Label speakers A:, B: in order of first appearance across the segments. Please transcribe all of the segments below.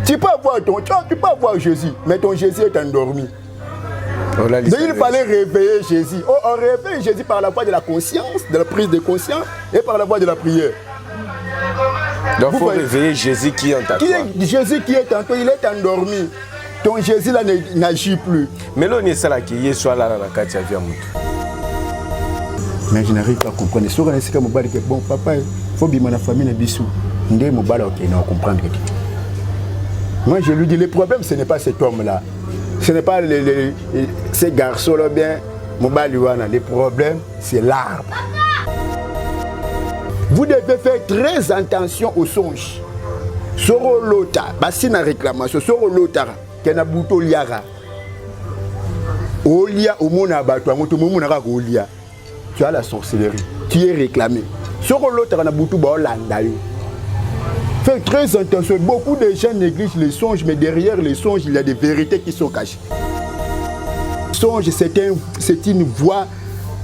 A: Tu peux avoir Jésus, mais ton Jésus est endormi. Donc il fallait réveiller Jésus. On réveille Jésus par la voie de la conscience, de la prise de conscience et par la voie de la prière.
B: Donc il faut réveiller Jésus qui est en toi.
A: Jésus qui est en toi, il est endormi. Ton Jésus là n'agit plus.
B: Mais là, on est là qui est soit là dans la carte de
A: mais je n'arrive pas à comprendre. Si on est que bon papa, il faut bien la famille bisou. Ndé mobile ok, non comprendre. Moi je lui dis le problème ce n'est pas cet homme là. Ce n'est pas ces garçons là bien mobile wana. Le problème c'est l'arbre. Vous devez faire très attention aux songes. Soro lota, basi na réclamation, soro lota, kena buto liara. Olia omona bato, amoto momona ka olia. Tu as la sorcellerie, tu es réclamé. Soro lota na buto ba olanda yo. Fais très attention, beaucoup de gens négligent les songes, mais derrière les songes, il y a des vérités qui sont cachées. Songe, c'est une voie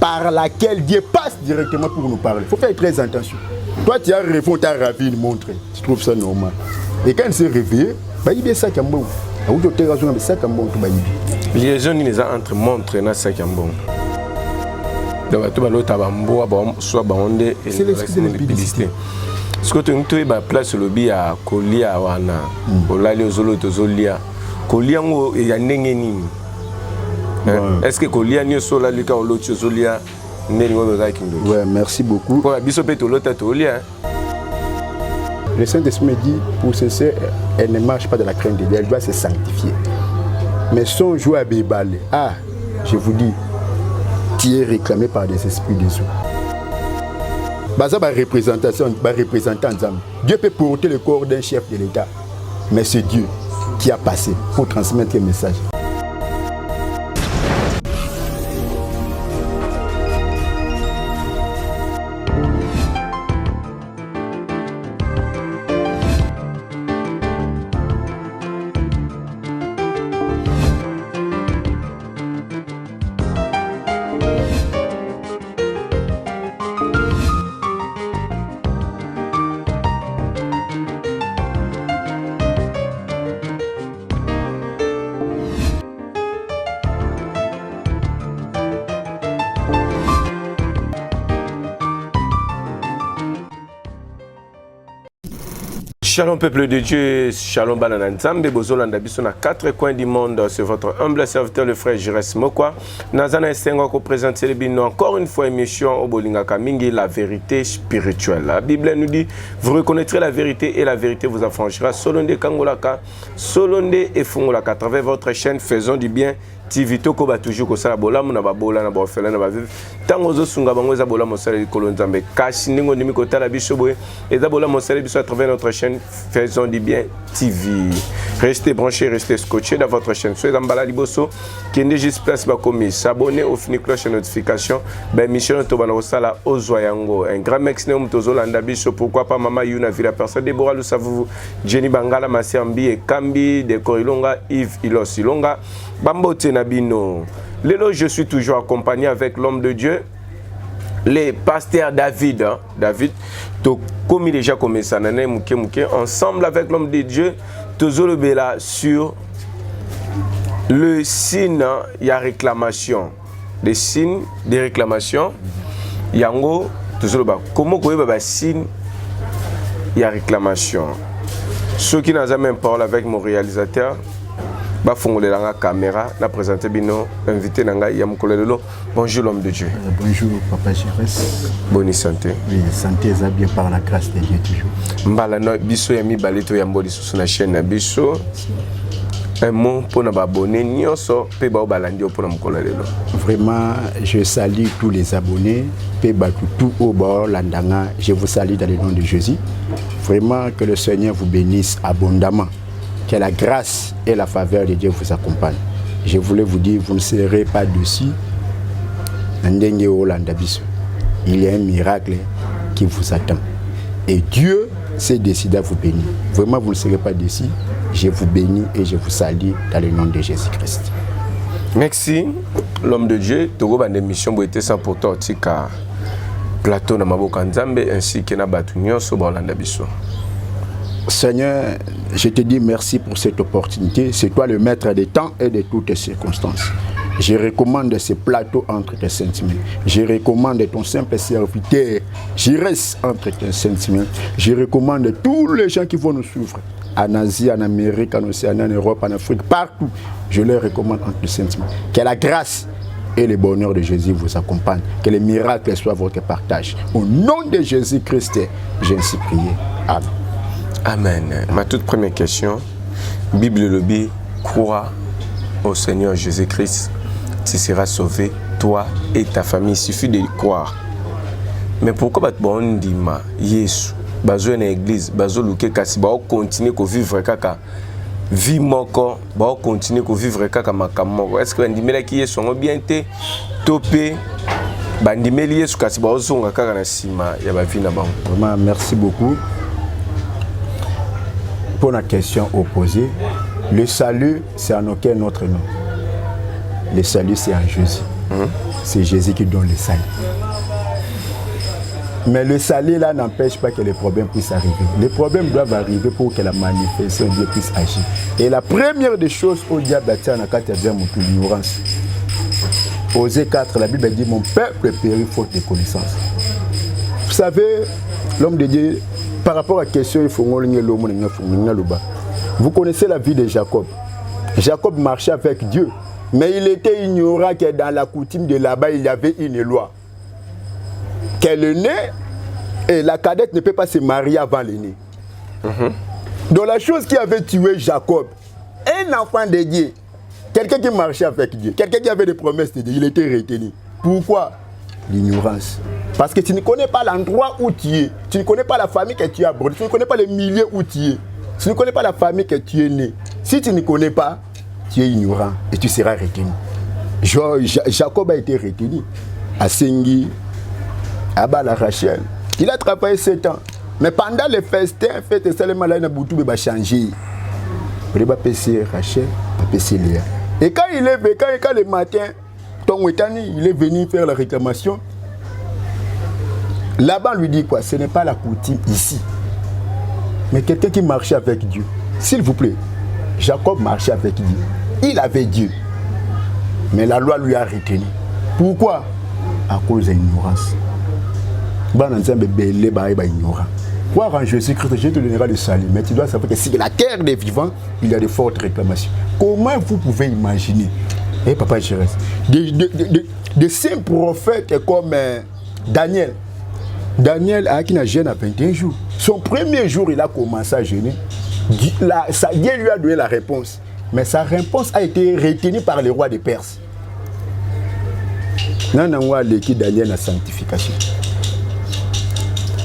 A: par laquelle Dieu passe directement pour nous parler. Il faut faire très attention. Toi, tu as rêvé, on t'a ravi, une montre. Tu trouves ça normal. Et quand il s'est réveillé, il y a ça qui est bon.
B: Les gens ils ont entre montres et ça qui est bon. Donc, tu vas l'autre soit bandé et la publicité. Ce que tu as place sur le billet à Kolia, Olali Ozolo Tozolia, Kolia et Yanengeni. Est-ce que Kolia n'y a pas de Zolia?
A: Ouais, merci beaucoup. Le Saint-Esprit me dit, pour cesser, elle ne marche pas de la crainte de Dieu, elle doit se sanctifier. Mais son joie à Bébalé, je vous dis, tu es réclamé par des esprits des eaux. Dieu peut porter le corps d'un chef de l'État, mais c'est Dieu qui a passé pour transmettre le message.
B: Shalom peuple de Dieu, shalom banana nzambe, bozolanda biso na 4 coins du monde, c'est votre humble serviteur le frère Jires Mokwa. Nazana esengo ko présenter bino encore une fois émission au Bolinga Kamingi, la vérité spirituelle. La Bible nous dit, vous reconnaîtrez la vérité et la vérité vous affranchira. Solonde Kangolaka, Solonde et Fungolaka, à travers votre chaîne Faisons du bien. Tivito ko ba toujours ko sala bolamu na babola na ba fela na ba tango zo sunga bango za bolamu sala likolo nzambe kashi ningo ndimi ko tala biso boye eza bolamu sala biso à travers notre chaîne Faisons du bien TV. Restez branchés, restez scotchés dans votre chaîne. Soyez dans Balaliboso qui est juste place ba commis s'abonner au fini cloche notification ben mission to bana sala ozoyango un grand max ne mtozo landa biso pourquoi pas mama Yuna Villa personne Deborah lu savou Jenny Bangala Masiambi et Kambi de Korilonga Yves Ilosilonga Bambote Nabino. Lelo, je suis toujours accompagné avec l'homme de Dieu, le pasteur David. David, comme il a déjà commencé à ensemble avec l'homme de Dieu, toujours le bela sur le signe, il y a réclamation. Les signes de réclamation, yango, toujours le bas. Comment vous voyez le signe, il y a réclamation. Ceux qui n'ont jamais parlé avec mon réalisateur, ba fongole la caméra na présenter bino invité nanga yamukolelo. Bonjour l'homme de Dieu.
A: Bonjour papa Jires.
B: Bonne santé.
A: Oui, santé ça bien par la grâce de Dieu toujours.
B: Mbala no biso ya mibaleto ya mboli sur la chaîne na biso. Un mot pour nos abonnés nyonso pe ba obalandi pour na mukolelo.
A: Vraiment, je salue tous les abonnés pe ba tout au bord landanga. Je vous salue dans le nom de Jésus. Vraiment que le Seigneur vous bénisse abondamment. Que la grâce et la faveur de Dieu vous accompagnent. Je voulais vous dire, vous ne serez pas dessus. Il y a un miracle qui vous attend. Et Dieu s'est décidé à vous bénir. Vraiment, vous ne serez pas dessus. Je vous bénis et je vous salue dans le nom de Jésus-Christ.
B: Merci, l'homme de Dieu. Togo bande mission bo été sans pourtant tika plateau na maboka nzambe ainsi que na batu nyonso ba landa biso.
A: Seigneur, je te dis merci pour cette opportunité. C'est toi le maître des temps et de toutes les circonstances. Je recommande ce plateau entre tes saintes mains. Je recommande ton simple serviteur. Je reste entre tes saintes mains. Je recommande tous les gens qui vont nous suivre. En Asie, en Amérique, en Océanie, en Europe, en Afrique, partout. Je les recommande entre tes saintes mains. Que la grâce et le bonheur de Jésus vous accompagnent. Que les miracles soient votre partage. Au nom de Jésus-Christ, j'ai ainsi prié. Amen.
B: Amen. Ma toute première question, Bible Lobby, crois au Seigneur Jésus-Christ, tu seras sauvé, toi et ta famille. Il suffit de croire. Mais pourquoi on dit ma Yesu, bazo na église, bazo luke kasi ba continuer ko vivre kaka vie moko, ba continuer ko vivre kaka makamoko. Est-ce que ndimela ki Yesu ngo bien te topé bandimeli Yesu kasi ba ozonga kaka na sima ya ba vie na bango.
A: Vraiment merci beaucoup. Pour la question opposée, le salut, c'est en aucun autre nom. Le salut, c'est en Jésus. C'est Jésus qui donne le salut. Mais le salut, là, n'empêche pas que les problèmes puissent arriver. Les problèmes doivent arriver pour que la manifestation de Dieu puisse agir. Et la première des choses au diable, c'est l'ignorance. Osée 4, la Bible dit, mon peuple périt faute de connaissance. Vous savez, l'homme de Dieu, par rapport à la question, vous connaissez la vie de Jacob. Jacob marchait avec Dieu, mais il était ignorant que dans la coutume de là-bas, il y avait une loi. Que l'aîné et la cadette ne peut pas se marier avant l'aîné. Donc la chose qui avait tué Jacob, un enfant de Dieu, quelqu'un qui marchait avec Dieu, quelqu'un qui avait des promesses de Dieu, il était retenu. Pourquoi? L'ignorance. Parce que tu ne connais pas l'endroit où tu es. Tu ne connais pas la famille que tu as abordée. Tu ne connais pas le milieu où tu es. Tu ne connais pas la famille que tu es né. Si tu ne connais pas, tu es ignorant et tu seras retenu. Jacob a été retenu à Sengi, à Bala Rachel. Il a travaillé 7 ans. Mais pendant les festins, fête seulement là, il a changé. Il a passé Rachel, il a passé Léa. Et quand il est venu, quand le matin, il est venu faire la réclamation. Là-bas, on lui dit quoi? Ce n'est pas la coutume ici. Mais quelqu'un qui marchait avec Dieu. S'il vous plaît, Jacob marchait avec Dieu. Il avait Dieu. Mais la loi lui a retenu. Pourquoi? À cause de l'ignorance. Croire en Jésus-Christ, je te donnerai le salut. Mais tu dois savoir que si la terre des vivants, il y a de fortes réclamations. Comment vous pouvez imaginer, papa Jérès, des saints prophètes comme Daniel. Daniel a jeûné à 21 jours. Son premier jour, il a commencé à jeûner. Dieu lui a donné la réponse. Mais sa réponse a été retenue par le roi des Perses. Daniel la sanctification.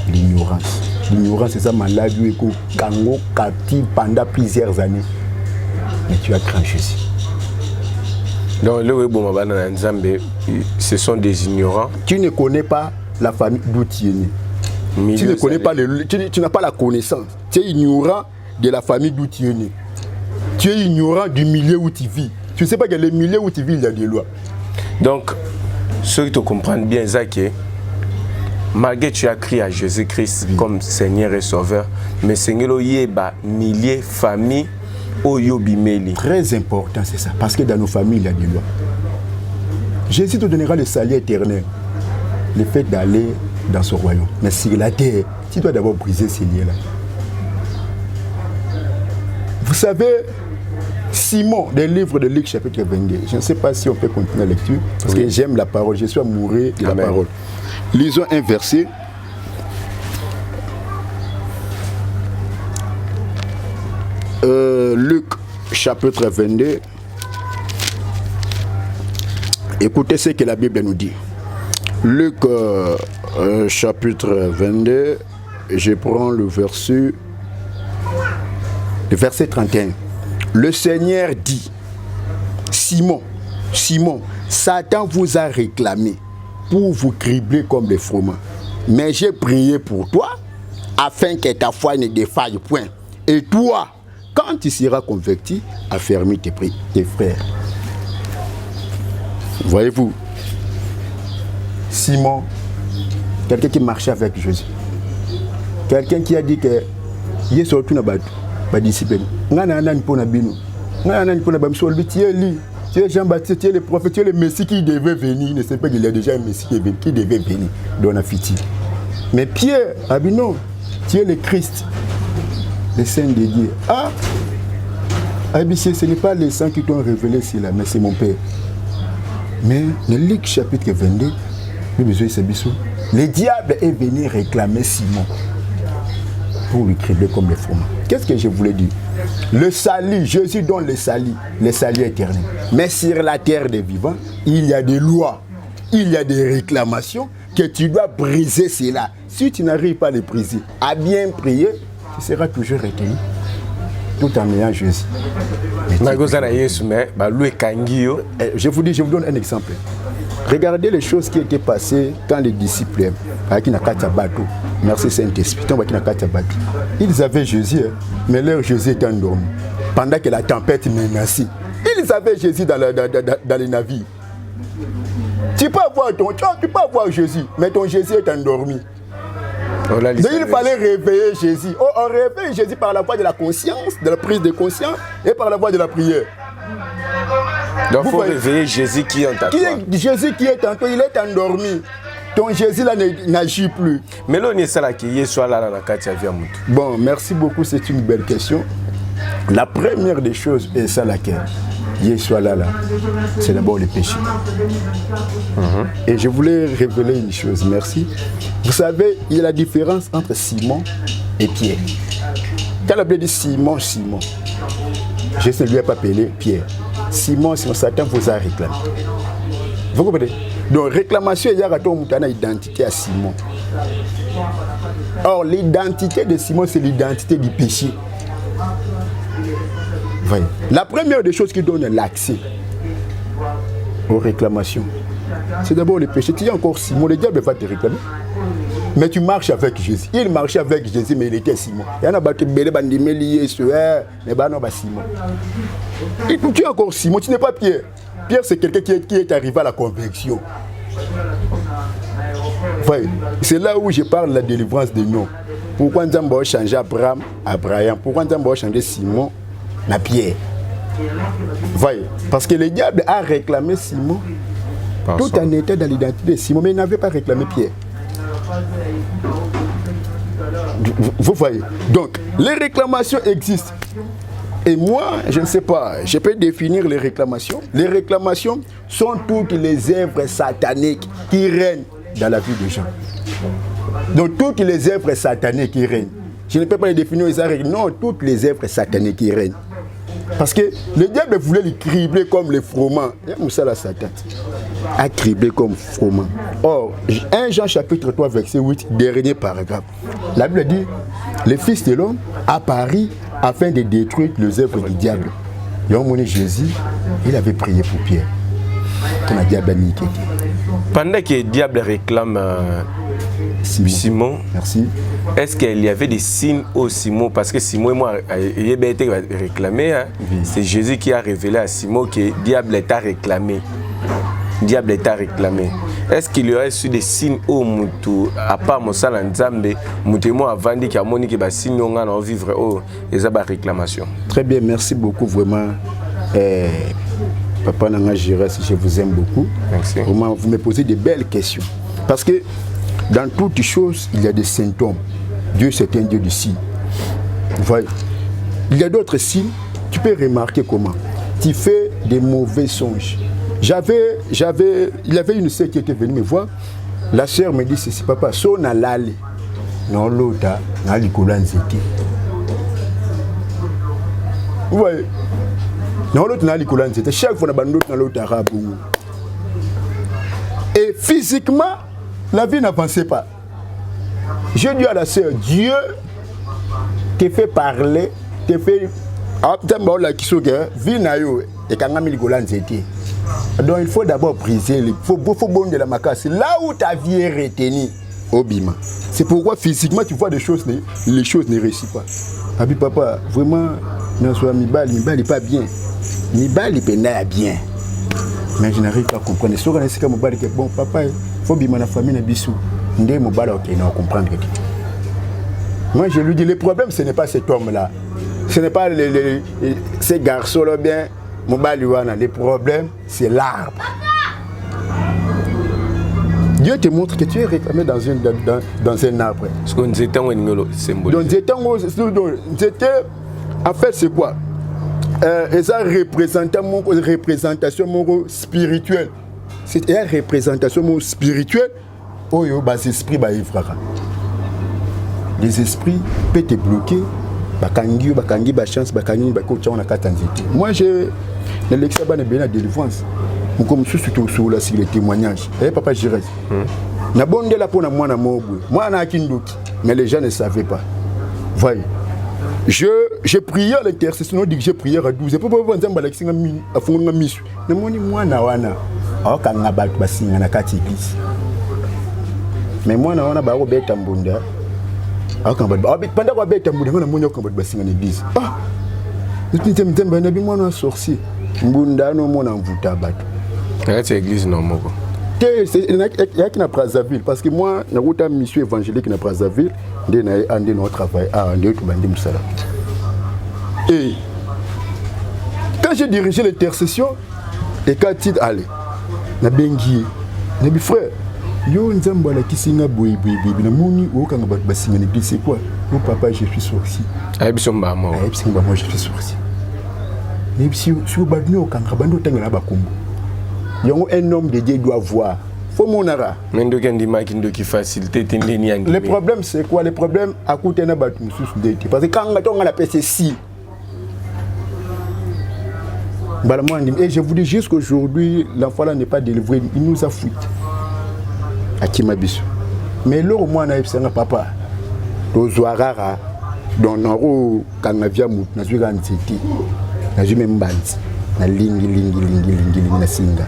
A: L'ignorance. L'ignorance, c'est ça, maladie, Kango, captif pendant plusieurs années. Mais tu as cru en Jésus.
B: Donc, ce sont des ignorants.
A: Tu ne connais pas la famille d'où tu es né. Tu ne connais pas tu n'as pas la connaissance. Tu es ignorant de la famille d'où tu es né. Tu es ignorant du milieu où tu vis. Tu ne sais pas que le milieu où tu vis, il y a des lois.
B: Donc, ceux qui te comprennent bien, Zaki, malgré tu as crié à Jésus-Christ comme Seigneur et Sauveur, mais Seigneur, il y a milliers de familles au Yobimeli.
A: Très important, c'est ça. Parce que dans nos familles, il y a des lois. Jésus te donnera le salut éternel. Le fait d'aller dans ce royaume. Mais sur la terre, tu dois d'abord briser ces liens-là. Vous savez, Simon, des livres de Luc, chapitre 22. Je ne sais pas si on peut continuer la lecture, parce que j'aime la parole. Je suis amoureux de la parole. Lisons un verset. Luc, chapitre 22. Écoutez ce que la Bible nous dit. Luc, chapitre 22. Je prends le verset 31. Le Seigneur dit, Simon, Satan vous a réclamé pour vous cribler comme des froment. Mais j'ai prié pour toi, afin que ta foi ne défaille point. Et toi, quand tu seras converti, affermis tes frères. Voyez-vous, Simon, quelqu'un qui marchait avec Jésus. Quelqu'un qui a dit que ye surtout na bato ba disciple ngana nani pona bino ngana nani pona bamso li tu es Jean-Baptiste, tu es le prophète, tu es le Messie qui devait venir. Il ne sait pas qu'il y a déjà un Messie qui devait venir dans la fiti. Mais Pierre, non, tu es le Christ, le Saint de Dieu. Ah, Abissé, ce n'est pas les saints qui t'ont révélé cela, mais c'est mon Père. Mais le Luc chapitre 22, le diable est venu réclamer Simon pour lui cribler comme les fromages. Qu'est-ce que je voulais dire? Le salut, Jésus donne le salut éternel. Mais sur la terre des vivants, il y a des lois, il y a des réclamations que tu dois briser cela. Si tu n'arrives pas à les briser, à bien prier, tu seras toujours retenu tout en ayant Jésus. Je vous donne un exemple. Regardez les choses qui étaient passées quand les disciples, merci Saint-Esprit, ils avaient Jésus, mais leur Jésus était endormi. Pendant que la tempête menaçait, ils avaient Jésus dans les navires. Tu peux avoir Jésus, mais ton Jésus est endormi. Donc il fallait réveiller Jésus. On réveille Jésus par la voie de la conscience, de la prise de conscience et par la voie de la prière.
B: Donc il faut réveiller Jésus qui est en toi.
A: Jésus qui est en toi, il est endormi. Ton Jésus là n'agit plus.
B: Mais là, on est là qui est soit là dans la carte.
A: Bon, merci beaucoup, c'est une belle question. La première des choses est ça laquelle soit là, c'est d'abord le péché. Et je voulais révéler une chose, merci. Vous savez, il y a la différence entre Simon et Pierre. Quand la Bible dit Simon, Jésus ne lui a pas appelé Pierre. Simon, Satan vous a réclamé. Vous comprenez? Donc, réclamation, il y a une identité à Simon. Or, l'identité de Simon, c'est l'identité du péché. Voyez. La première des choses qui donne l'accès aux réclamations, c'est d'abord le péché. Tu dis encore Simon, le diable va te réclamer. Mais tu marches avec Jésus. Il marchait avec Jésus, mais il était Simon. Il y en a battu Bélé, Bandimé, lié, mais non, Simon. Et tu es encore Simon, tu n'es pas Pierre. Pierre, c'est quelqu'un qui est arrivé à la conviction. Voyez. C'est là où je parle de la délivrance des noms. Pourquoi nous avons changé Abraham à Brian? Pourquoi nous avons changé Simon à Pierre? Voyez. Parce que le diable a réclamé Simon tout en étant dans l'identité de Simon, mais il n'avait pas réclamé Pierre. Vous voyez. Donc, les réclamations existent. Et moi, je ne sais pas, je peux définir les réclamations. Les réclamations sont toutes les œuvres sataniques qui règnent dans la vie des gens. Donc, toutes les œuvres sataniques qui règnent. Je ne peux pas les définir, non, toutes les œuvres sataniques qui règnent. Parce que le diable voulait les cribler comme les froment. A criblé comme froment. Or, 1 Jean chapitre 3, verset 8, dernier paragraphe. La Bible dit, le Fils de l'homme apparut afin de détruire les œuvres du diable. Jésus, il avait prié pour Pierre.
B: Pendant que le diable réclame Simon,
A: merci.
B: Est-ce qu'il y avait des signes au Simon? Parce que Simon et moi, il a été réclamé. Hein? Oui. C'est Jésus qui a révélé à Simon que le diable t'a réclamé. Diable t'a réclamé. Est-ce qu'il y aurait eu des signes au Moutou, à part mon salan Nzambe, Moutémo a vendu qu'il y a mon qui va signer en vivre au les abats réclamation? Très
A: bien, merci beaucoup vraiment. Papa Nanga Giresse, je vous aime beaucoup.
B: Merci.
A: Vraiment, vous me posez de belles questions. Parce que dans toutes choses, il y a des symptômes. Dieu, c'est un Dieu du signe. Voyez. Il y a d'autres signes. Tu peux remarquer comment. Tu fais des mauvais songes. Il y avait une sœur qui était venue me voir. La sœur me dit ceci, papa, so na lali. Non, l'autre, na likola nzete. Vous voyez. Non, l'autre, na likola nzete. Chaque fois, na l'autre arabe. Et physiquement, la vie n'avançait pas. Je dis à la sœur, Dieu te fait parler, te fait... Donc il faut d'abord briser, il faut bon de la macasse. Là où ta vie est retenue, au bima. C'est pourquoi physiquement tu vois des choses, les choses ne réussissent pas. Abi papa, vraiment, Mibal n'est pas bien. Mibal est bien. Mais je n'arrive pas à comprendre. Si on a dit que bon papa, il faut bima la famille na bisou. Ndé Mibal ok, on comprendre. Moi, je lui dis, le problème, ce n'est pas cet homme-là. Ce n'est pas ces garçons-là, bien, Mobaliwana. Le problème, c'est l'arbre. Dieu te montre que tu es réclamé dans un arbre.
B: Parce que nous étions
A: en fait, c'est quoi? Et ça représentation spirituelle. C'est une représentation spirituelle. Oh, les esprits, les esprits peuvent te bloquer. Bakangi, chance, moi, j'ai l'examen de la délivrance. Comme surtout sur le témoignage. Eh, papa, je reste. Na bonde la pour moi, moi, mais les gens ne savaient pas. Voyez. Je priais à l'intercession, dit que j'ai prié à 12. Et pour voir un balexing à fond de mission. Ne m'ont dit moi, Nawana. Alors, quand on a battu Bassing à la église. Mais moi, Nawana, bah, Robert Tambunda. Alors, quand on a pendant Robert Tambunda, on a mon combat Bassing à l'église. Ah! Nous sommes un sorcier. Mbunda, nous sommes un voutabat.
B: C'est l'église normale.
A: Il y a qui n'a pas Brazzaville parce que moi, j'ai une mission évangélique dans Brazzaville, j'ai notre travail à et quand j'ai dirigé l'intercession, et quand il allait, na bengi, na bi frère, yo nzambala kisinga boy na moni o kanga ba basinga ne dit c'est quoi? Mon papa, je suis sorcier.
B: Ah bisomba moi.
A: Ah bisomba moi je suis sorcier. Mais si ba no kanga bando tanga na bakumbu. Un homme de Dieu doit voir. Faut mon ara. Le problème c'est quoi? Le problème à côté de parce que quand on a passé si. Et je vous dis jusqu'aujourd'hui, l'enfant là n'est pas délivré, il nous a foutu. À Kimabiso. Mais là au moins on a eu un papa. Dozoarara. Dans Noro, quand on a vu un Nazuran City. Nazume Mbanzi. Na lingi na singa.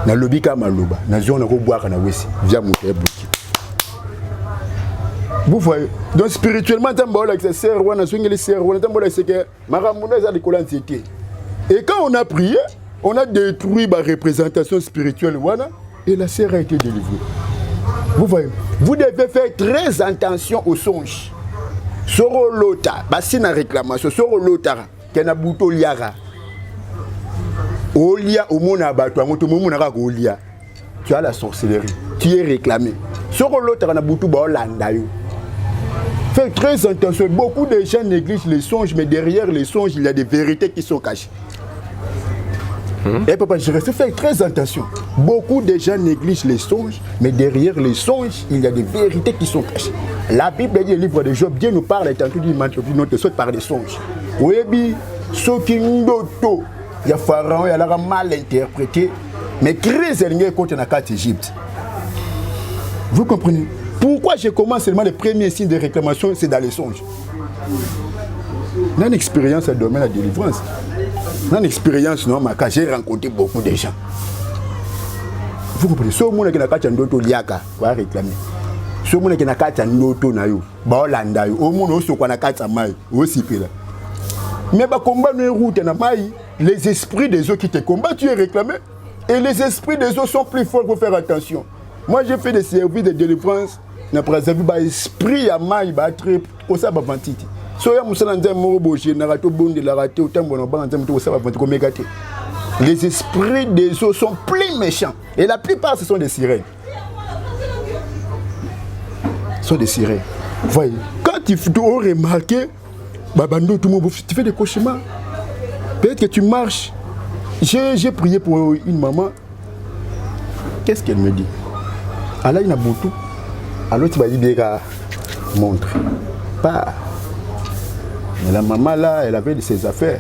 A: Na lobika maloba na zone ko boire na wesi via moto bloqué. Vous voyez, donc spirituellement tambola avec ses sœurs wana swingi les sœurs wana tambola c'est que maramuna za de colanté. Et quand on a prié, on a détruit la représentation spirituelle wana et la sœur a été délivrée. Vous voyez, vous devez faire très attention aux songes. Soro lota, basina réclamation soro lota kena buto liara. Olia au monde abattu, Olia. Tu as la sorcellerie, tu es réclamé. Sur l'autre, on a beaucoup de fais très attention. Beaucoup de gens négligent les songes, mais derrière les songes, il y a des vérités qui sont cachées. Et papa, je reste, fais très attention. Beaucoup de gens négligent les songes, mais derrière les songes, il y a des vérités qui sont cachées. La Bible dit, le livre de Job, Dieu nous parle, et tantôt dit, notre sorte par des songes. Oui, ce qui nous doto. Il y a Pharaon, il a mal interprété, mais crise est contre la carte Égypte. Vous comprenez? Pourquoi je commence seulement les premiers signes de réclamation, c'est dans les songes. On a une expérience à domaine de la délivrance. On a une expérience, non, j'ai rencontré beaucoup de gens. Vous comprenez? Ce monde qui n'a pas de noto liaka, va réclamer. Ce monde qui n'a pas de noto nayo, ba Hollanda yo, au monde aussi qu'on a quatre mai, aussi là. Mais bah combat nos routes na mai. Les esprits des eaux qui te combattent, tu es réclamé. Et les esprits des eaux sont plus forts pour faire attention. Moi, j'ai fait des services de délivrance. Je n'ai pas vu esprit à maille, très au sabbat ventiti. Les esprits des eaux sont plus méchants. Et la plupart, ce sont des sirènes. Ce sont des sirènes. Voyez, quand tu dois remarquer, tu fais des cauchemars. Peut-être que tu marches. J'ai prié pour une maman. Qu'est-ce qu'elle me dit? Allah il a beaucoup. Alors tu vas dire montre. Pas. Mais la maman là, elle avait ses affaires.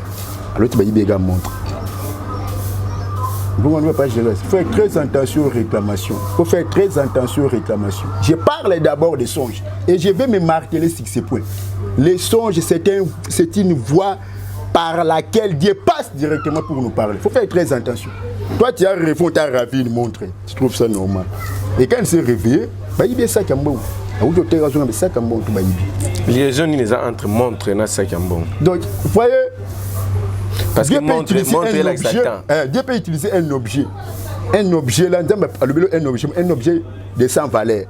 A: Alors tu vas dire montre. Vous ne pouvez pas gérer. Il faut faire très attention aux réclamations. Il faut faire très attention aux réclamations. Je parle d'abord des songes. Et je vais me marteler sur ces points. Les songes, c'est une voie par laquelle Dieu passe directement pour nous parler. Il faut faire très attention. Toi, tu as répondu, tu as ravi une montre. Tu trouves ça normal. Et quand il s'est réveillé, il y a ça qui est bon.
B: Liaison entre montre et ça qui est bon.
A: Donc, vous voyez,
B: parce que montre
A: Dieu peut utiliser un objet. Un objet, là, un objet de sans valeur.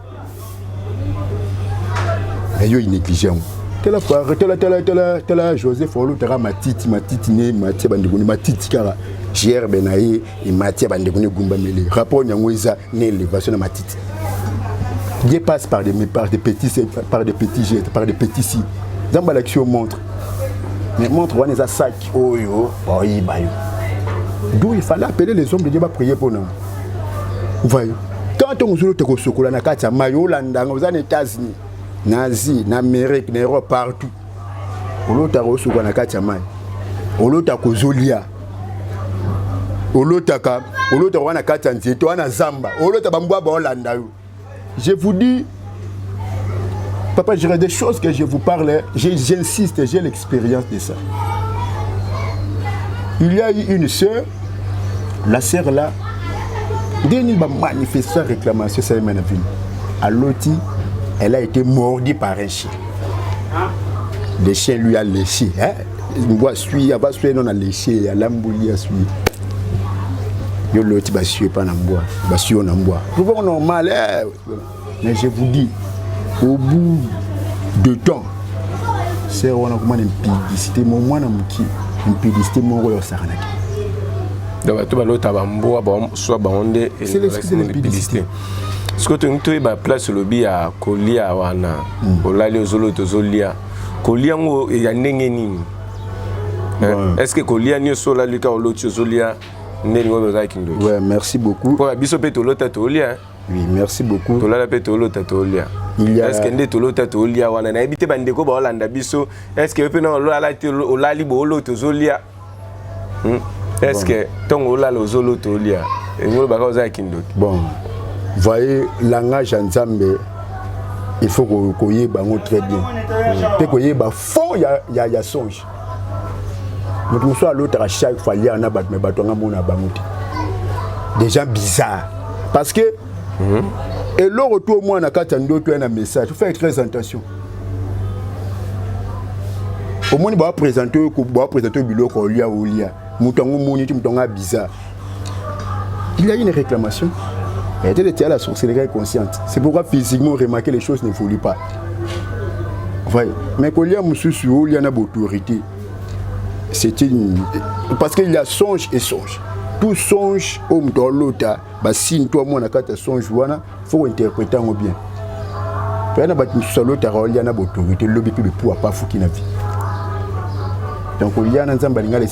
A: Mais il est négligent. tela Joseph olotaka matiti ne matia bandekuni matiti kaka gerbe na ye matia bandekuni gumba mele rapport nyango eza ne élévation na matiti. Dieu passe par des petits gestes, par des petits signes. Dans l'action montre. Mais montre on est à sac. Oh yo, boy bayo. D'où il fallait appeler les hommes de Dieu pour prier pour nous. Voyez. Quand on se retrouve au Sokola na katia mayo landa aux États-Unis, Nazi, en Amérique, en Europe partout. Olota au Sokola na katia mayo. Olota ko Zolia. Olota wana katia nzito wana Zamba. Olota bambwa ba Holanda yo. Je vous dis, papa, j'aurais des choses que je vous parle, j'insiste, j'ai l'expérience de ça. Il y a eu une sœur, la sœur là, dernière manifesté réclamation, c'est la ville. À Loti, elle a été mordue par un chien. Le chien lui a léché. Il va suivre, non a léché, elle a mbouli à suivre. Yo Loti va suivre pas dans bois, va suivre dans bois. Pour normal, mais je vous dis, au bout de temps, c'est on a comment une publicité, mon moi une publicité mon royaume saranaki.
B: Donc tu vas l'autre à bois, soit bandé et
A: c'est la publicité.
B: Ce que tu as une place le bi à Kolia wana, Olali ozolo tozolia, Kolia ngo ya ndenge nini? Est-ce que Kolia ni sola lika olochi ozolia?
A: Ouais, merci beaucoup.
B: Pour abiso pe tolota tolia.
A: Oui, merci beaucoup.
B: Tolala pe tolota tolia. Est-ce que ndé tolota tolia wana na ebité bandeko ba Holanda biso? Est-ce que pe na olala te olali bo oloto zolia? Est-ce que ton olala ozolo tolia? Ngolo baka oza kindo.
A: Bon. Voyez langage en Zambie. Il faut qu'on y bango très bien. Peut qu'on y ba fond ya songe. Nous sommes à l'autre à chaque fois, il y a un abat, mais des gens bizarres. Parce que, et le retour, moi, on a quand un message, il faut faire très attention. Au moins, on va présenter le bureau qu'on lui a ou il y a. Bizarre. Il y a une réclamation. Elle était à la sorcellerie consciente. C'est pourquoi physiquement, remarquer les choses n'évoluent pas. Voyez. Mais quand il y a un sous il y a une autorité. C'était parce qu'il y a songe et songe. Tout songe, homme dans l'autre, si toi, moi, on a songe, il faut interpréter bien. Il y a une autorité, le BP pour pas fou qui n'a vie. Donc, il y a un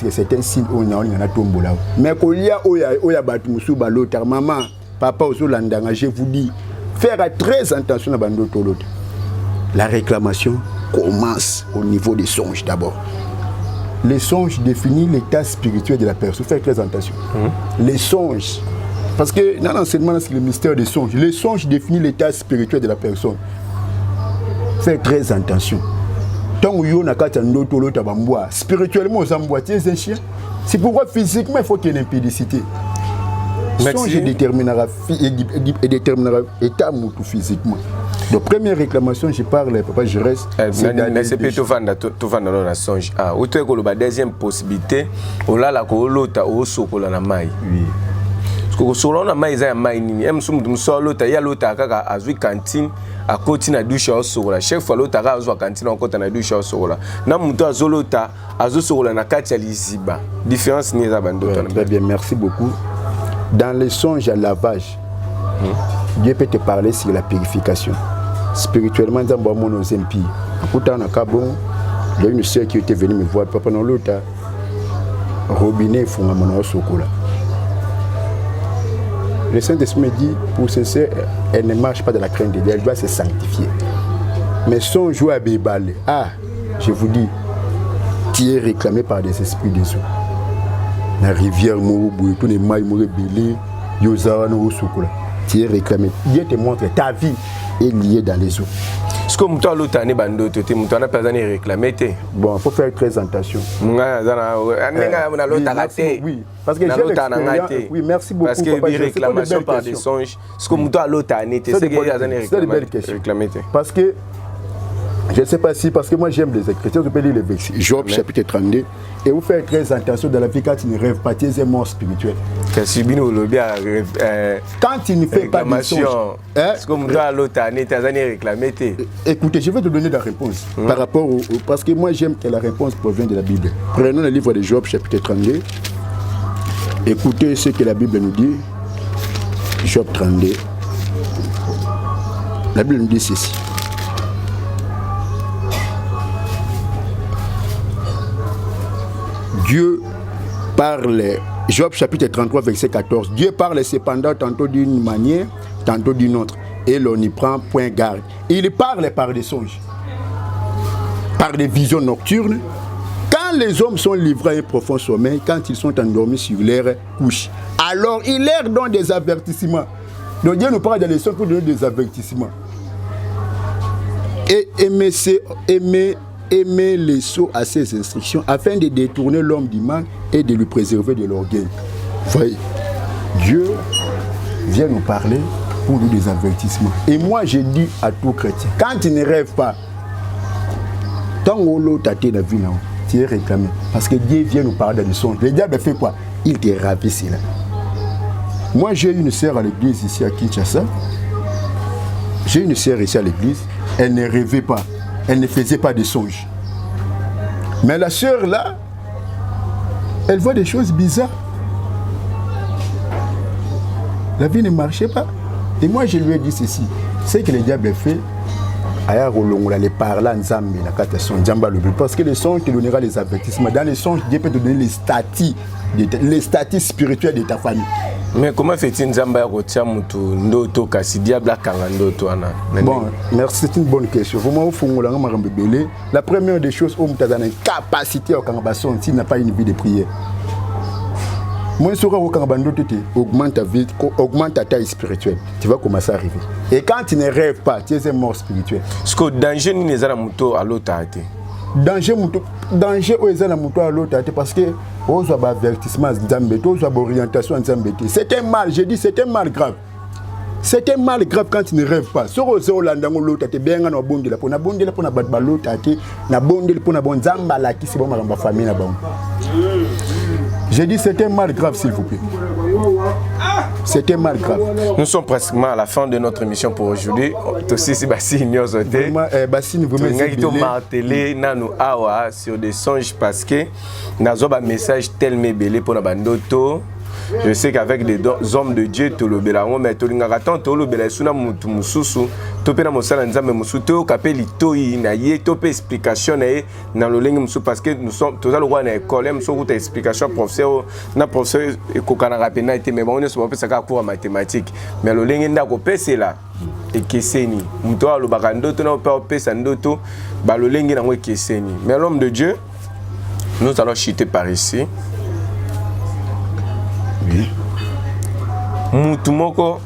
A: certain signe où on a tombé là. Mais il y a l'autre, maman, papa, je vous dis, faire très attention à l'autre. La réclamation commence au niveau des songes d'abord. Les songes définissent l'état spirituel de la personne. Faites très attention. Les songes. Parce que dans l'enseignement, c'est le mystère des songes. Les songes définissent l'état spirituel de la personne. Faites très attention. Tant que vous avez spirituellement, vous avez un chien. C'est pourquoi physiquement, il faut qu'il y ait une impédicité. Le songe déterminera l'état physiquement. Donc, première réclamation, je parle, papa, je reste.
B: Mais c'est plutôt dans la songe. Ah, ou tu as la deuxième possibilité, on a la colota au sokola na mai.
A: Oui.
B: Parce que sokola na mai za mai nini. Em sum solo ya lota kaka azui cantine à côté na douche au sokola. Chaque fois lota ka azui cantine en côté na douche au sokola. Na muto azolota azu sokola na kati ya liziba. Différence ni za bando.
A: Très bien, merci beaucoup. Dans les songes à lavage, Dieu peut te parler sur la purification. Spirituellement, dans mon nos empires. Pourtant, il y a une sœur qui était venue me voir. Papa, non, l'autre, robinet, font à mon sokola. Le Saint-Esprit me dit, pour ces sœurs, elle ne marche pas de la crainte de Dieu, elle doit se sanctifier. Mais son joie à Bébale, je vous dis, qui est réclamé par des esprits des eaux. La rivière, tous les mailles, belé, Yozawa, no sokola. Tu es réclamé. Dieu te montre ta vie est liée dans les eaux.
B: Est-ce que tu as l'autre année, tu as réclamé?
A: Bon, il faut faire très attention.
B: Oui,
A: parce que j'ai oui, merci beaucoup.
B: Parce que les réclamations par des songes, est-ce que tu as l'autre année?
A: C'est de belles questions. Parce que Je ne sais pas si, parce que moi j'aime les Écritures, je peux lire les versets. Job chapitre 32. Et vous faites très attention dans la vie quand tu ne rêves pas, tu es un mort spirituel.
B: Quand tu
A: ne fais pas de songe. Écoutez, je vais te donner la réponse par rapport au. Parce que moi j'aime que la réponse provient de la Bible. Prenons le livre de Job chapitre 32. Écoutez ce que la Bible nous dit. Job 32. La Bible nous dit ceci. Dieu parle, Job chapitre 33, verset 14. Dieu parle cependant tantôt d'une manière, tantôt d'une autre. Et l'on n'y prend point garde. Il parle par des songes, par des visions nocturnes. Quand les hommes sont livrés à un profond sommeil, quand ils sont endormis sur leur couche, alors il leur donne des avertissements. Donc Dieu nous parle dans les songes pour donner des avertissements. Et aimer les sots à ses instructions afin de détourner l'homme du mal et de lui préserver de l'orgueil. Voyez, Dieu vient nous parler pour nous des avertissements. Et moi, je dis à tout chrétien, quand tu ne rêves pas, tant que l'autre a été dans la vie, tu es réclamé. Parce que Dieu vient nous parler dans les songes. Le diable fait quoi? Il te ravisse là. Moi, j'ai une sœur à l'église ici à Kinshasa. J'ai une sœur ici à l'église. Elle ne rêvait pas. Elle ne faisait pas de songes. Mais la sœur là, elle voit des choses bizarres. La vie ne marchait pas. Et moi je lui ai dit ceci. C'est que le diable fait. Parce que les songes te donnera les avertissements. Dans les songes, Dieu peut te donner les statuts spirituels de ta famille.
B: Mais comment fait-il Nzamba Rotia Mutu Ndoto Kasi Diable Kangandoto Ana?
A: Bon, merci, c'est une bonne question. La première des choses, on a une capacité au Kangabason s'il n'a pas une vie de prière. Moi, je augmente ta vie, augmente ta taille spirituelle. Tu vas commencer à arriver. Et quand tu ne rêves pas, tu es un mort spirituel.
B: Est-ce que danger n'est pas à l'autre?
A: Danger à l'autre parce que on a avertissement, on a orientation, c'est un mal, je dis c'est un mal grave. C'est un mal grave quand tu ne rêves pas. Si tu es là, l'autre tu es bien dans bon de la pour l'autre na bon de pour na bon zamba la qui c'est bon ma famille na bon. Je dis c'est un mal grave s'il vous plaît. C'est un mal grave.
B: Nous sommes pratiquement à la fin de notre émission pour aujourd'hui. Aussi si Bassine nous oté.
A: Bassine vous me
B: martelé nanu awa sur des songes parce que nazo ba message tellement belé pour na bandoto. Je sais qu'avec des hommes de Dieu, tout le bélango, mais tout le ngaraton, tout le bélassuna mutu mususu, topé na mosala nzambe musuto, kapeli toi na ye, topé explication na le lingue musu parce que nous sommes tous à l'ouest na école, musu route explication professeur, na professeur kokana rapena été mais bon on est sur ça ka cours en mathématiques, mais le lingue nda ko pese là et keseni, muto a lo bakando to na pesa ndoto, ba le lingue na ngo keseni. Mais l'homme de Dieu, nous allons chuter par ici.
A: Oui.
B: Moutumoko,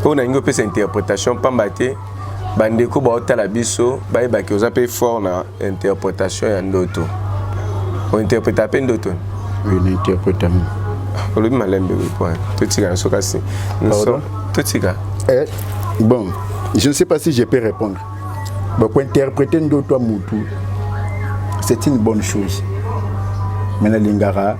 B: on a une interprétation, Pambate, Bandeko Baota la Bisso, Baïbaki, vous appelez fort na interprétation et en auto. On interprète à peine d'auto.
A: Oui, on interprète à nous.
B: On le dit malin, point. Tout ce qu'on a cassé. Nous sommes tout ce qu'on.
A: Bon, je ne sais pas si je peux répondre. Bon, pour interpréter d'auto à Moutou, c'est une bonne chose. Maintenant, l'ingara.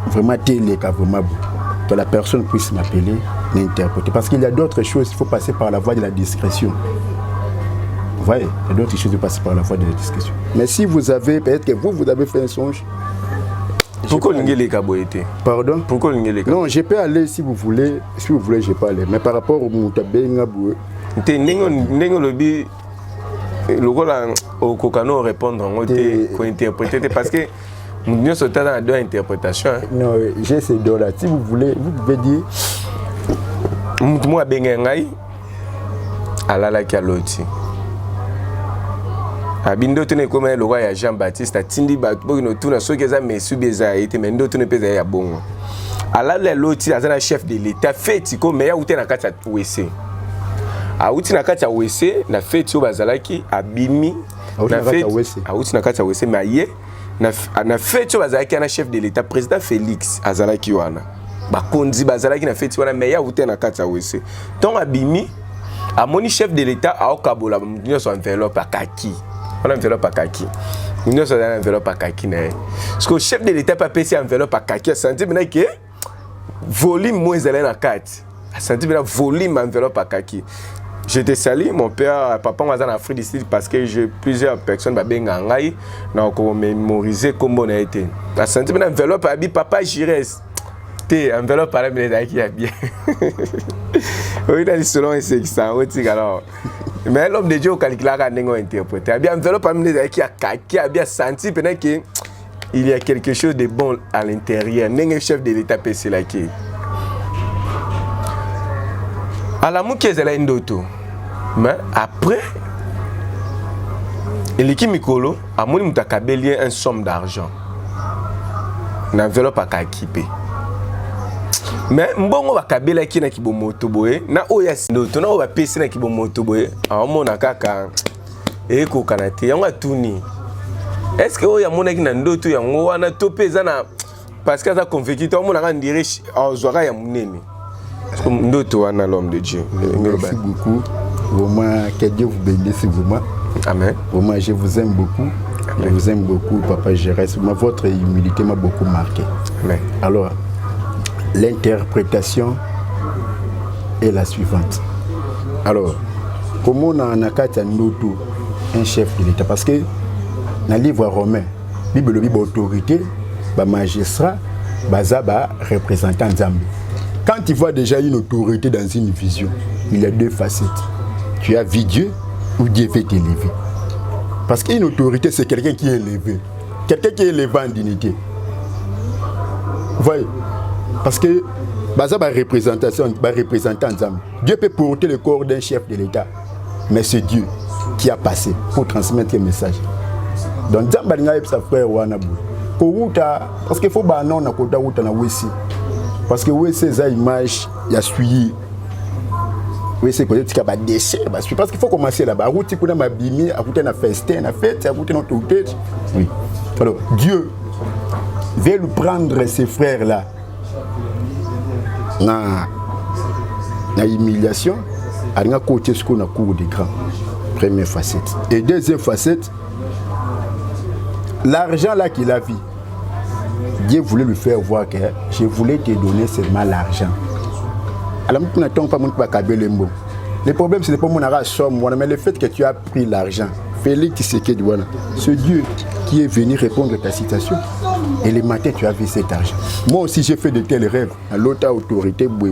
A: Vraiment que la personne puisse m'appeler, m'interpréter. Parce qu'il y a d'autres choses, il faut passer par la voie de la discrétion. Vous voyez, il y a d'autres choses, il faut passer par la voie de la discrétion. Mais si vous avez, peut-être que vous avez fait un songe.
B: Pourquoi les caboïtés?
A: Pardon?
B: Pourquoi les
A: Non, je peux aller si vous voulez, je peux aller. Mais par rapport au Moutabé,
B: le rôle au Kokano répondre, on peut interpréter parce que nous sommes dans deux interprétations.
A: Non, j'ai ces deux-là. Si vous voulez, vous pouvez dire.
B: Moi, Bengengai, Alala Kaloti. Abindo tene comme le roi Jean-Baptiste, a Tindi Batbogno, tout na Sogeza, mais Subeza, et Mendo tene pesa ya bon. Alala Loti, a chef de l'État, fait, comme ya outé na kata WC. A outé na kata WC, na fait au Bazalaki, a Bimi, na fait, a outé na kata WC, mais na fait bazalaki na chef de l'État président Félix azalaki wana bakonzi bazalaki na fait wana mais ya ute na kati ya wese ton abimi À mon chef de l'État, à Okabola, nous sommes enveloppe à kaki. On a enveloppe à kaki. Nous sommes enveloppe à kaki. Parce que le chef de l'État n'a pas payé enveloppe à kaki. Senti bien que volume moins zélé na carte. Senti bien volume enveloppe à kaki. Je te salue, mon père, papa m'a en Afrique du Sud parce que j'ai plusieurs personnes qui ont mémorisé comment on a été. La santé de l'enveloppe a dit papa j'irai. T'es enveloppe par la qui a bien. Oui, il a dit selon un sextant. Mais l'homme de Dieu au calculateur a interprété. Il y a enveloppe par la qui a bien senti qu'il y a quelque chose de bon à l'intérieur. N'est chef de l'État PC là qui. À la mouque, elle a une d'auto. Mais après, l'équipe Mikolo a monté une somme d'argent. Une enveloppe à Kakipé. Mais bon, on va kabela qui na kibo motoboé. Na oya d'auto, na oya pesi na kibo motoboé. A on a kaka et ko kanate. On a tourné. Est-ce que oya mona qui na ndoto ya ngo wana topé zana parce que ça convaincu tout le monde a dirait ozwaka ya munene. Ndoto wana l'homme de Dieu.
A: Merci beaucoup. Vraiment, que Dieu vous bénisse vraiment.
B: Amen.
A: Vraiment, je vous aime beaucoup. Amen. Je vous aime beaucoup, Papa Gérès. Votre humilité m'a beaucoup marqué.
B: Amen.
A: Alors, l'interprétation est la suivante. Alors, comment on a un chef de l'État? Parce que dans le livre romain, la Bible autorité, le magistrat, le représentant Zambie. Quand tu vois déjà une autorité dans une vision, il y a deux facettes. Tu as vu Dieu ou Dieu veut t'élever. Parce qu'une autorité, c'est quelqu'un qui est élevé. Quelqu'un qui est élevé en dignité. Vous voyez? Parce que représentant Dieu peut porter le corps d'un chef de l'État. Mais c'est Dieu qui a passé pour transmettre le message. Donc, sa frère Wanabu. Parce qu'il faut que nous parce que oui, c'est une image, il y a suivi. Oui, c'est peut-être qu'il y a des déchets. Parce qu'il faut commencer là-bas. À route, il y a bimi, à route, il y a festin, à fête, à route, notre tête. Oui. Alors, Dieu veut lui prendre ses frères-là dans l'humiliation, à un côté ce qu'on a cours des grands. Première facette. Et deuxième facette, l'argent là qu'il a vu. Dieu voulait lui faire voir que je voulais te donner seulement l'argent. Alors, nous n'attendons pas mon papa. Le problème, ce n'est pas mon somme, mais le fait que tu as pris l'argent. Félix Tshisekedi, c'est Dieu qui est venu répondre à ta citation. Et le matin, tu as vu cet argent. Moi aussi, j'ai fait de tels rêves. À l'autre autorité, ce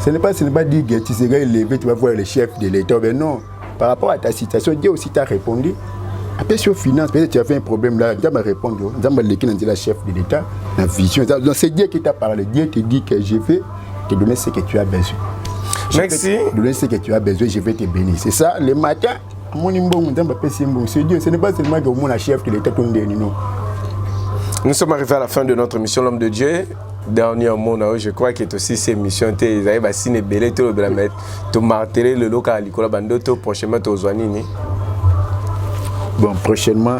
A: n'est pas dire que tu seras élevé, tu vas voir le chef de l'État. Mais non, par rapport à ta citation, Dieu aussi t'a répondu. Après sur finance, peut-être tu as fait un problème là, Dieu m'a répondu. Dieu m'a dit la chef de l'État, la vision. Donc c'est Dieu qui t'a parlé. Dieu te dit que je vais te donner ce que tu as besoin.
B: Merci.
A: Donner ce que tu as besoin, je vais te bénir. C'est ça, le matin, c'est Dieu. Ce n'est pas seulement que mon chef de l'État tombe derrière nous.
B: Nous sommes arrivés à la fin de notre mission L'Homme de Dieu. Dernier mot, je crois que aussi ces missions, tu as signé belé, tu martelé le local à Nicolas Bandoto, prochainement tu as
A: bon, prochainement.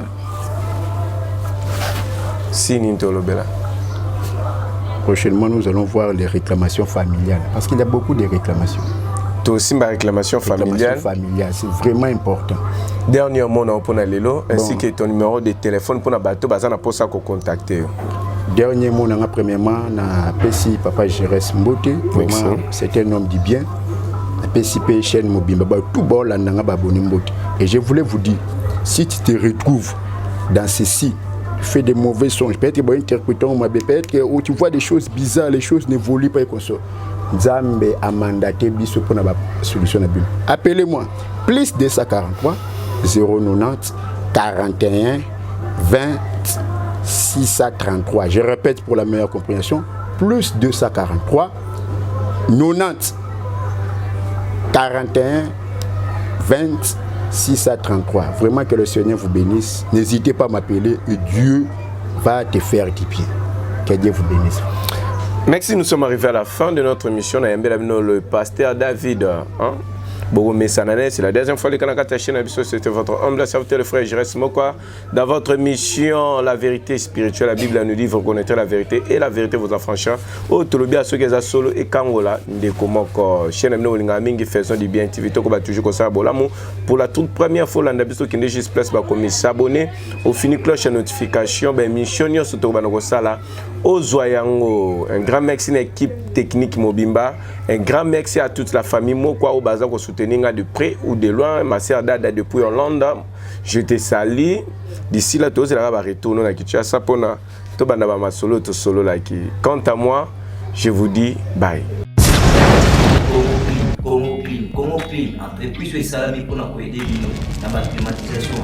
A: Prochainement, nous allons voir les réclamations familiales. Parce qu'il y a beaucoup de réclamations.
B: Tu as aussi ma réclamation familiale.
A: C'est vraiment important.
B: Dernièrement, on a Lelo, ainsi que ton numéro de téléphone pour bateau, pour ça qu'on contacter.
A: Dernièrement, premièrement, on a Pessi Papa Gérès Mbote. C'est un homme du bien. Pessi chaîne Mobimba, tout bon là, et je voulais vous dire, si tu te retrouves dans ceci, tu fais des mauvais songes, peut-être que interprétant, peut-être que tu vois des choses bizarres, les choses n'évoluent pas comme ça. Nzambe a mandaté biso pour la solution. Appelez-moi plus 243 090 41 20 633. Je répète pour la meilleure compréhension, plus 243 90 41 20 633. Vraiment que le Seigneur vous bénisse. N'hésitez pas à m'appeler et Dieu va te faire du pied. Que Dieu vous bénisse.
B: Merci, nous sommes arrivés à la fin de notre émission. Le pasteur David Bobo Messanane, c'est la deuxième fois que la chaîne c'était votre humble serviteur, le frère Jérès Mokwa. Dans votre mission, la vérité spirituelle, la Bible nous dit vous connaîtrez la vérité et la vérité vous affranchira. Au Tolobia, ceux qui sont solo et Kangola, de comment chaîne nous mingi faisons du bien activité qu'on va toujours comme ça pour la toute première fois l'andabiso qui n'est juste place ba comme s'abonner au fini cloche notification ben mission surtout banoko sala au Zoyango. Un grand merci à l'équipe technique Mobimba, un grand merci à toute la famille Mokwa au bazar ko soutenir de près ou de loin. Ma sœur Dada depuis Hollande, je te salue. D'ici là, tous les va retourner dans Kinshasa pour na to banda ba solo to solo là qui. Quant à moi, je vous dis bye.
C: Congo Clean, entreprise et salami pour nous aider dans la climatisation,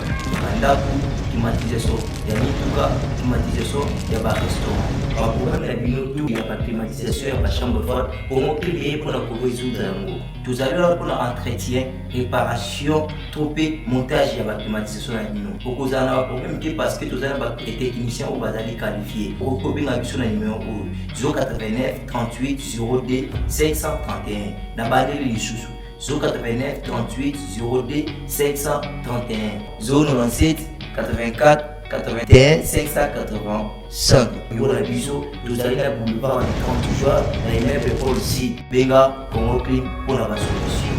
C: climatisation, il y a Mituka, climatisation, il y a restaurant. Par programme, il y a la climatisation, il y a la chambre forte. Congo Clean est pour nous résoudre. Tout à l'heure, pour l'entretien, réparation, troupé, montage, il y a la climatisation. Pour que vous ayez un problème, parce que vous avez des techniciens qui sont qualifiés. Pour que vous ayez un numéro 089 38 02 531. N'abandonnez les sous. 089 38 02 531 097 84 81 585. Pour la biseau, vous allez la boulevard du 30 juin, dans les mêmes pour le site Benga Congo Clean pour la solution.